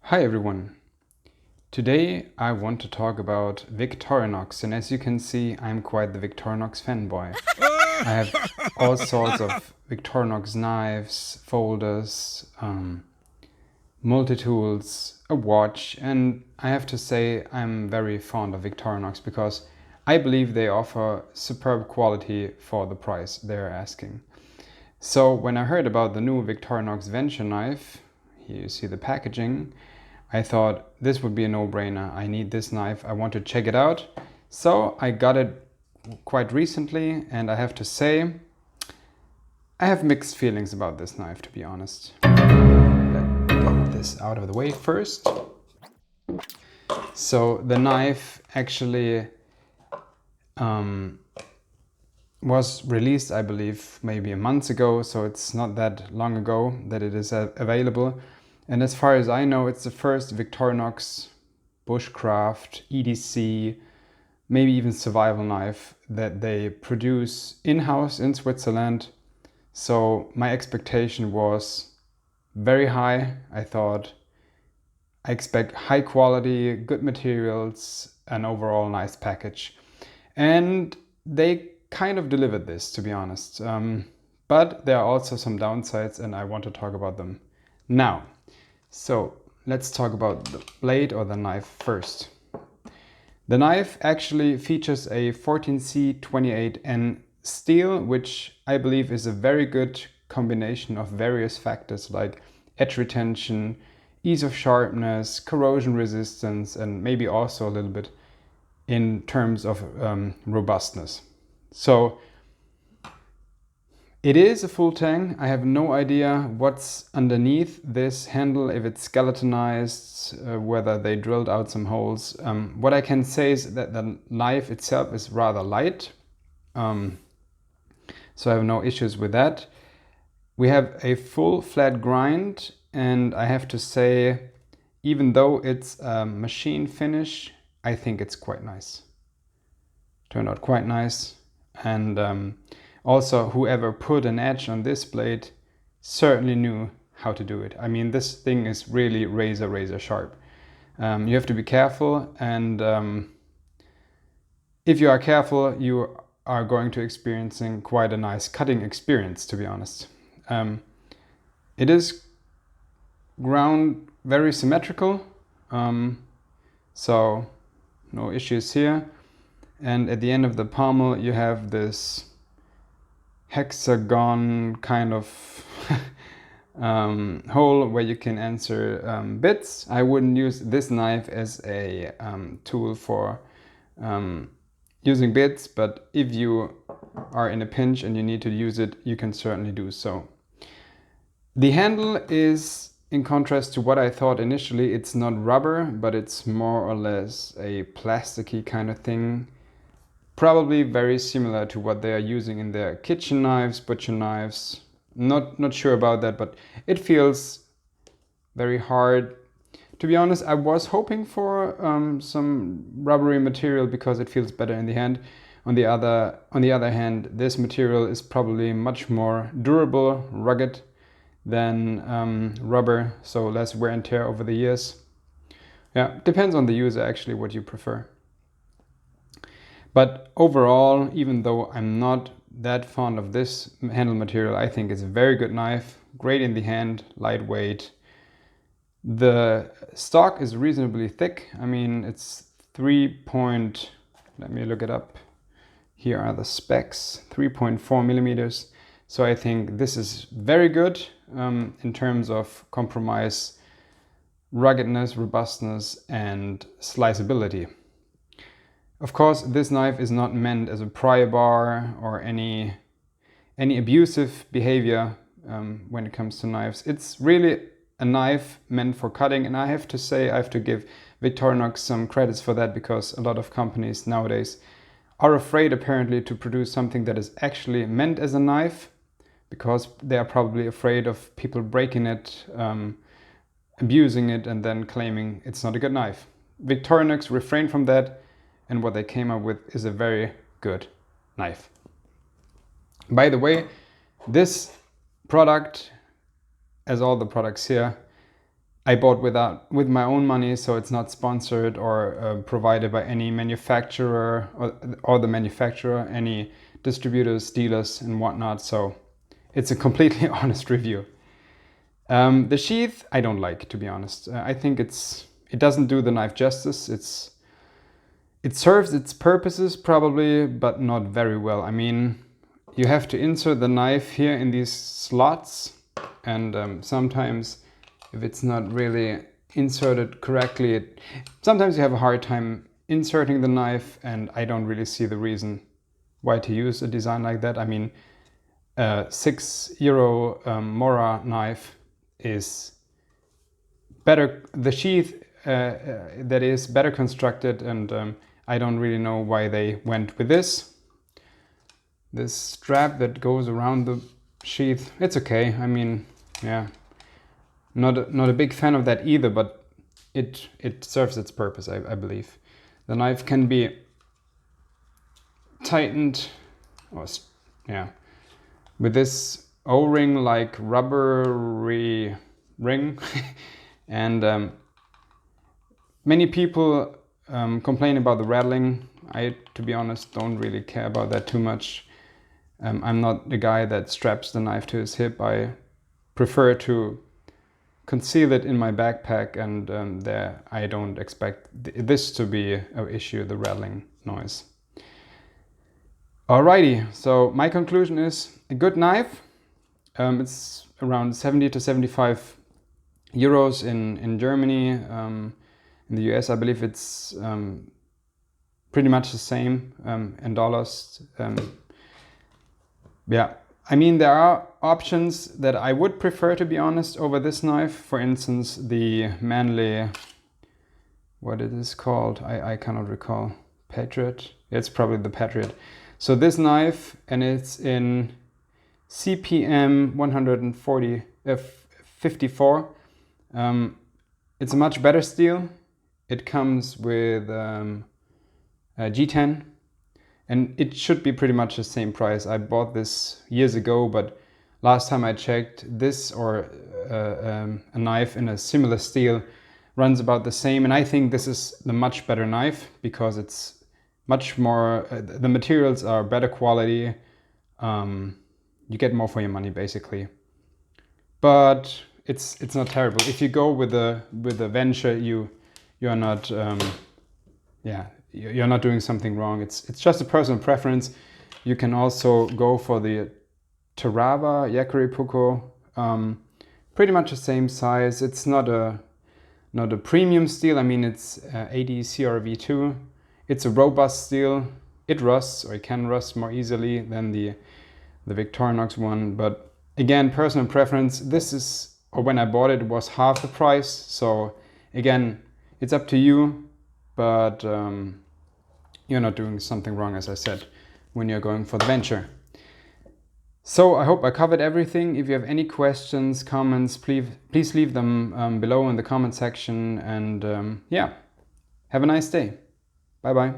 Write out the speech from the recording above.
Hi everyone. Today I want to talk about Victorinox, and as you can see, I'm quite the Victorinox fanboy. I have all sorts of Victorinox knives, folders, multi-tools, a watch, and I have to say I'm very fond of Victorinox because I believe they offer superb quality for the price they're asking. So when I heard about the new Victorinox Venture knife, here you see the packaging, I thought this would be a no-brainer. I need this knife, I want to check it out. So I got it quite recently, and I have to say, I have mixed feelings about this knife, to be honest. Let's get this out of the way first. So the knife actually was released, I believe, maybe a month ago, so it's not that long ago that it is available. And as far as I know, it's the first Victorinox bushcraft, EDC, maybe even survival knife that they produce in-house in Switzerland. So my expectation was very high. I thought I expect high quality, good materials, an overall nice package. And they kind of delivered this, to be honest. But there are also some downsides, and I want to talk about them now. So let's talk about the blade or the knife first. The knife actually features a 14C28N steel, which I believe is a very good combination of various factors like edge retention, ease of sharpness, corrosion resistance, and maybe also a little bit in terms of robustness. So it is a full tang. I have no idea what's underneath this handle, if it's skeletonized, whether they drilled out some holes. What I can say is that the knife itself is rather light, so I have no issues with that. We have a full flat grind, and I have to say, even though it's a machine finish, I think it's quite nice. Turned out quite nice. And also, whoever put an edge on this blade certainly knew how to do it. I mean, this thing is really razor sharp. You have to be careful, and if you are careful, you are going to experiencing quite a nice cutting experience, to be honest. It is ground very symmetrical, so no issues here. And at the end of the pommel you have this hexagon kind of hole where you can insert bits. I wouldn't use this knife as a tool for using bits, but if you are in a pinch and you need to use it, you can certainly do so. The handle is, in contrast to what I thought initially, it's not rubber, but it's more or less a plasticky kind of thing. Probably very similar to what they are using in their kitchen knives, butcher knives. Not sure about that, but it feels very hard. To be honest, I was hoping for some rubbery material because it feels better in the hand. On the other hand, this material is probably much more durable, rugged than rubber, so less wear and tear over the years. Yeah, depends on the user actually what you prefer. But overall, even though I'm not that fond of this handle material, I think it's a very good knife, great in the hand, lightweight. The stock is reasonably thick. I mean, it's let me look it up. Here are the specs, 3.4 millimeters. So I think this is very good in terms of compromise, ruggedness, robustness, and sliceability. Of course, this knife is not meant as a pry bar or any abusive behavior when it comes to knives. It's really a knife meant for cutting, and I have to say, I have to give Victorinox some credits for that, because a lot of companies nowadays are afraid apparently to produce something that is actually meant as a knife, because they are probably afraid of people breaking it, abusing it, and then claiming it's not a good knife. Victorinox refrained from that, and what they came up with is a very good knife. By the way, this product, as all the products here, I bought with my own money, so it's not sponsored or provided by any manufacturer or the manufacturer, any distributors, dealers, and whatnot. So it's a completely honest review. The sheath I don't like, to be honest. I think it doesn't do the knife justice. It serves its purposes probably, but not very well. I mean, you have to insert the knife here in these slots, and sometimes if it's not really inserted correctly, sometimes you have a hard time inserting the knife, and I don't really see the reason why to use a design like that. I mean, a €6 Mora knife is better, the sheath that is better constructed, and I don't really know why they went with this strap that goes around the sheath. It's okay. I mean, yeah, not a big fan of that either, but it serves its purpose, I believe. The knife can be tightened, or yeah, with this O-ring like rubbery ring, and many people complain about the rattling. I, to be honest, don't really care about that too much. I'm not the guy that straps the knife to his hip. I prefer to conceal it in my backpack, and there I don't expect this to be an issue, the rattling noise. Alrighty, so my conclusion is a good knife. It's around 70 to 75 euros in Germany. In the US, I believe it's pretty much the same in dollars. Yeah, I mean, there are options that I would prefer, to be honest, over this knife. For instance, the Manley, what it is called, I cannot recall. Patriot? It's probably the Patriot. So this knife, and it's in CPM 54. It's a much better steel. It comes with G10, and it should be pretty much the same price. I bought this years ago, but last time I checked, this or a knife in a similar steel runs about the same, and I think this is the much better knife because it's much more, the materials are better quality. You get more for your money, basically. But it's not terrible. If you go with the Venture, you're not you're not doing something wrong. It's just a personal preference. You can also go for the Tarava Yakuri Puko, pretty much the same size. It's not a premium steel. I mean, it's 80 CRV2. It's a robust steel. It rusts, or it can rust more easily than the Victorinox one. But again, personal preference. This is, or when I bought it, it was half the price. So again, it's up to you, but you're not doing something wrong, as I said, when you're going for the Venture. So I hope I covered everything. If you have any questions, comments, please leave them below in the comment section. And yeah, have a nice day. Bye bye.